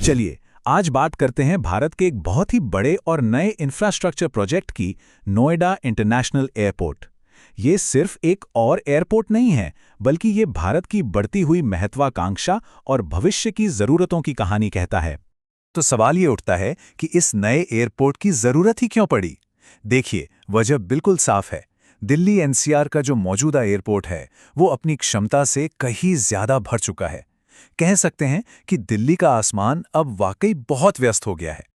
चलिए आज बात करते हैं भारत के एक बहुत ही बड़े और नए इंफ्रास्ट्रक्चर प्रोजेक्ट की, नोएडा इंटरनेशनल एयरपोर्ट। ये सिर्फ एक और एयरपोर्ट नहीं है, बल्कि ये भारत की बढ़ती हुई महत्वाकांक्षा और भविष्य की जरूरतों की कहानी कहता है। तो सवाल ये उठता है कि इस नए एयरपोर्ट की जरूरत ही क्यों पड़ी? देखिए, वजह बिल्कुल साफ है। दिल्ली एनसीआर का जो मौजूदा एयरपोर्ट है, वो अपनी क्षमता से कहीं ज्यादा भर चुका है। कह सकते हैं कि दिल्ली का आसमान अब वाकई बहुत व्यस्त हो गया है।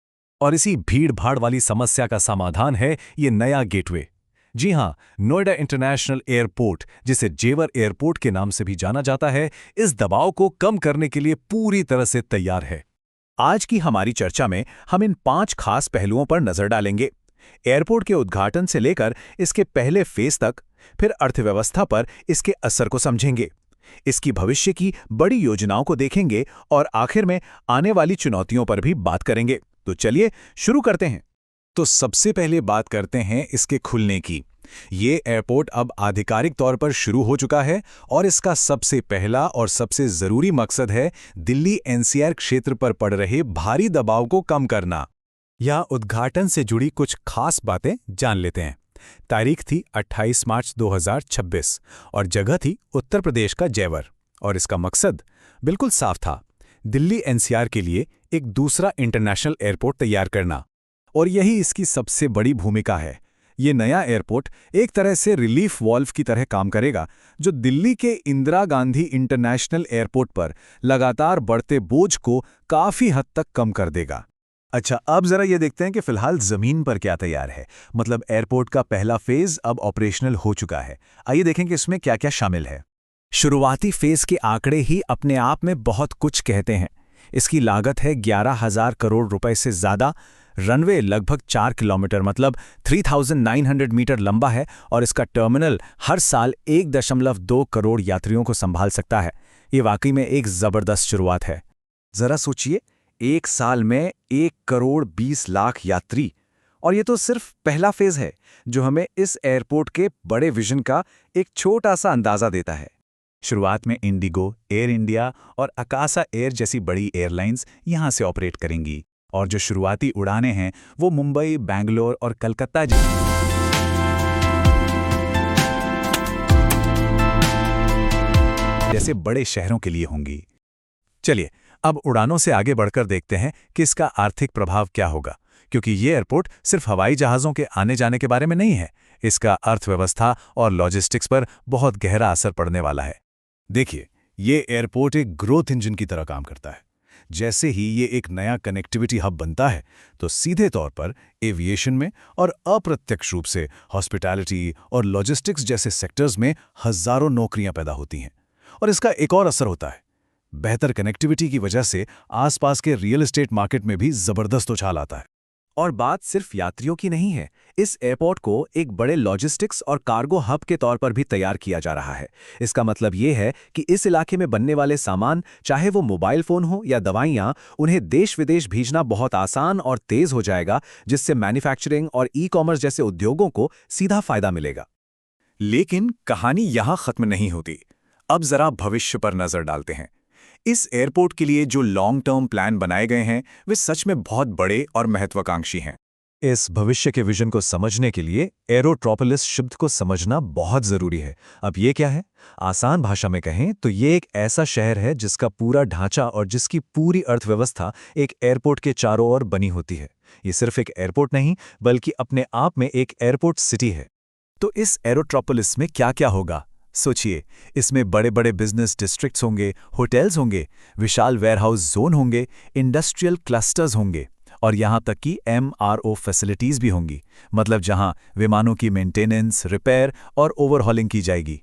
और इसी भीड़-भाड़ वाली समस्या का समाधान है ये नया गेटवे। जी हां, नोएडा इंटरनेशनल एयरपोर्ट, जिसे जेवर एयरपोर्ट के नाम से भी जाना जाता है, इस दबाव को कम करने के लिए पूरी तरह से तैयार है। आज की हमारी चर्चा में हम इन 5 खास पहलुओं पर नजर डालेंगे। एयरपोर्ट के उद्घाटन से लेकर इसके पहले फेज तक, फिर अर्थव्यवस्था पर इसके असर को समझेंगे, इसकी भविष्य की बड़ी योजनाओं को देखेंगे और आखिर में आने वाली चुनौतियों पर भी बात करेंगे। तो चलिए शुरू करते हैं। तो सबसे पहले बात करते हैं इसके खुलने की। ये एयरपोर्ट अब आधिकारिक तौर पर शुरू हो चुका है और इसका सबसे पहला और सबसे जरूरी मकसद है दिल्ली एनसीआर क्षेत्र पर पड़ रहे भारी दबाव को कम करना। यह उद्घाटन से जुड़ी कुछ खास बातें जान लेते हैं। तारीख थी 28 मार्च 2026 और जगह थी उत्तर प्रदेश का जेवर। और इसका मकसद बिल्कुल साफ था, दिल्ली एनसीआर के लिए एक दूसरा इंटरनेशनल एयरपोर्ट तैयार करना। और यही इसकी सबसे बड़ी भूमिका है। ये नया एयरपोर्ट एक तरह से रिलीफ वॉल्व की तरह काम करेगा, जो दिल्ली के इंदिरा गांधी इंटरनेशनल एयरपोर्ट पर लगातार बढ़ते बोझ को काफी हद तक कम कर देगा। अच्छा, अब जरा ये देखते हैं कि फिलहाल जमीन पर क्या तैयार है। मतलब एयरपोर्ट का पहला फेज अब ऑपरेशनल हो चुका है। आइए देखें कि इसमें क्या क्या शामिल है। शुरुआती फेज के आंकड़े ही अपने आप में बहुत कुछ कहते हैं। इसकी लागत है 11,000 करोड़ रुपए से ज्यादा। रनवे लगभग 4 किलोमीटर मतलब 3,900 मीटर लंबा है और इसका टर्मिनल हर साल 1.2 करोड़ यात्रियों को संभाल सकता है। ये वाकई में एक जबरदस्त शुरुआत है। जरा सोचिए, एक साल में 1 करोड़ 20 लाख यात्री। और ये तो सिर्फ पहला फेज है, जो हमें इस एयरपोर्ट के बड़े विजन का एक छोटा सा अंदाजा देता है। शुरुआत में इंडिगो, एयर इंडिया और अकासा एयर जैसी बड़ी एयरलाइंस यहां से ऑपरेट करेंगी। और जो शुरुआती उड़ानें हैं वो मुंबई, बेंगलोर और कलकत्ता जैसे बड़े शहरों के लिए होंगी। चलिए अब उड़ानों से आगे बढ़कर देखते हैं कि इसका आर्थिक प्रभाव क्या होगा, क्योंकि ये एयरपोर्ट सिर्फ हवाई जहाज़ों के आने जाने के बारे में नहीं है। इसका अर्थव्यवस्था और लॉजिस्टिक्स पर बहुत गहरा असर पड़ने वाला है। देखिए, ये एयरपोर्ट एक ग्रोथ इंजन की तरह काम करता है। जैसे ही ये एक नया कनेक्टिविटी हब बनता है, तो सीधे तौर पर एविएशन में और अप्रत्यक्ष रूप से हॉस्पिटैलिटी और लॉजिस्टिक्स जैसे सेक्टर्स में हजारों नौकरियां पैदा होती हैं। और इसका एक और असर होता है, बेहतर कनेक्टिविटी की वजह से आसपास के रियल एस्टेट मार्केट में भी जबरदस्त उछाल आता है। और बात सिर्फ यात्रियों की नहीं है। इस एयरपोर्ट को एक बड़े लॉजिस्टिक्स और कार्गो हब के तौर पर भी तैयार किया जा रहा है। इसका मतलब ये है कि इस इलाके में बनने वाले सामान, चाहे वो मोबाइल फोन हो या दवाइयां, उन्हें देश विदेश भेजना बहुत आसान और तेज हो जाएगा, जिससे मैन्युफैक्चरिंग और ई-कॉमर्स जैसे उद्योगों को सीधा फायदा मिलेगा। लेकिन कहानी यहां खत्म नहीं होती। अब जरा भविष्य पर नजर डालते हैं। इस एयरपोर्ट के लिए जो लॉन्ग टर्म प्लान बनाए गए हैं, वे सच में बहुत बड़े और महत्वाकांक्षी हैं। इस भविष्य के विजन को समझने के लिए एरोट्रोपोलिस शब्द को समझना बहुत जरूरी है। अब ये क्या है? आसान भाषा में कहें तो ये एक ऐसा शहर है जिसका पूरा ढांचा और जिसकी पूरी अर्थव्यवस्था एक एयरपोर्ट के चारों ओर बनी होती है। ये सिर्फ एक एयरपोर्ट नहीं, बल्कि अपने आप में एक एयरपोर्ट सिटी है। तो इस एरोट्रोपोलिस में क्या क्या होगा? सोचिए, इसमें बड़े बड़े बिजनेस डिस्ट्रिक्ट्स होंगे, होटल्स होंगे, विशाल वेयरहाउस जोन होंगे, इंडस्ट्रियल क्लस्टर्स होंगे और यहाँ तक कि MRO फैसिलिटीज़ भी होंगी। मतलब जहाँ विमानों की मेंटेनेंस, रिपेयर और ओवरहॉलिंग की जाएगी।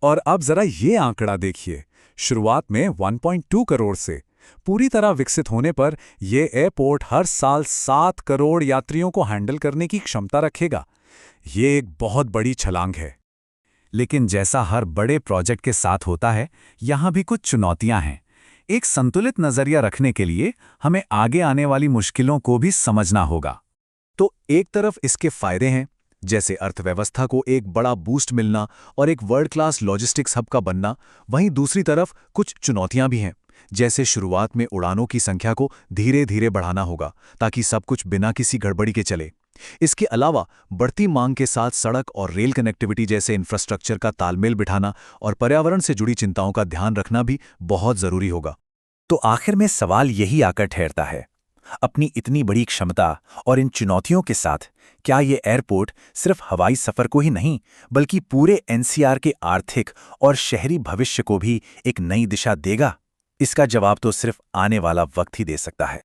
और अब जरा ये आंकड़ा देखिए, शुरुआत में 1.2 करोड़ से पूरी तरह विकसित होने पर यह एयरपोर्ट हर साल 7 करोड़ यात्रियों को हैंडल करने की क्षमता रखेगा। ये एक बहुत बड़ी छलांग है। लेकिन जैसा हर बड़े प्रोजेक्ट के साथ होता है, यहाँ भी कुछ चुनौतियाँ हैं। एक संतुलित नजरिया रखने के लिए हमें आगे आने वाली मुश्किलों को भी समझना होगा। तो एक तरफ इसके फायदे हैं, जैसे अर्थव्यवस्था को एक बड़ा बूस्ट मिलना और एक वर्ल्ड क्लास लॉजिस्टिक्स हब का बनना। वहीं दूसरी तरफ कुछ चुनौतियां भी हैं, जैसे शुरुआत में उड़ानों की संख्या को धीरे धीरे बढ़ाना होगा ताकि सब कुछ बिना किसी गड़बड़ी के चले। इसके अलावा बढ़ती मांग के साथ सड़क और रेल कनेक्टिविटी जैसे इंफ्रास्ट्रक्चर का तालमेल बिठाना और पर्यावरण से जुड़ी चिंताओं का ध्यान रखना भी बहुत जरूरी होगा। तो आखिर में सवाल यही आकर ठहरता है, अपनी इतनी बड़ी क्षमता और इन चुनौतियों के साथ क्या ये एयरपोर्ट सिर्फ हवाई सफर को ही नहीं बल्कि पूरे एनसीआर के आर्थिक और शहरी भविष्य को भी एक नई दिशा देगा? इसका जवाब तो सिर्फ आने वाला वक्त ही दे सकता है।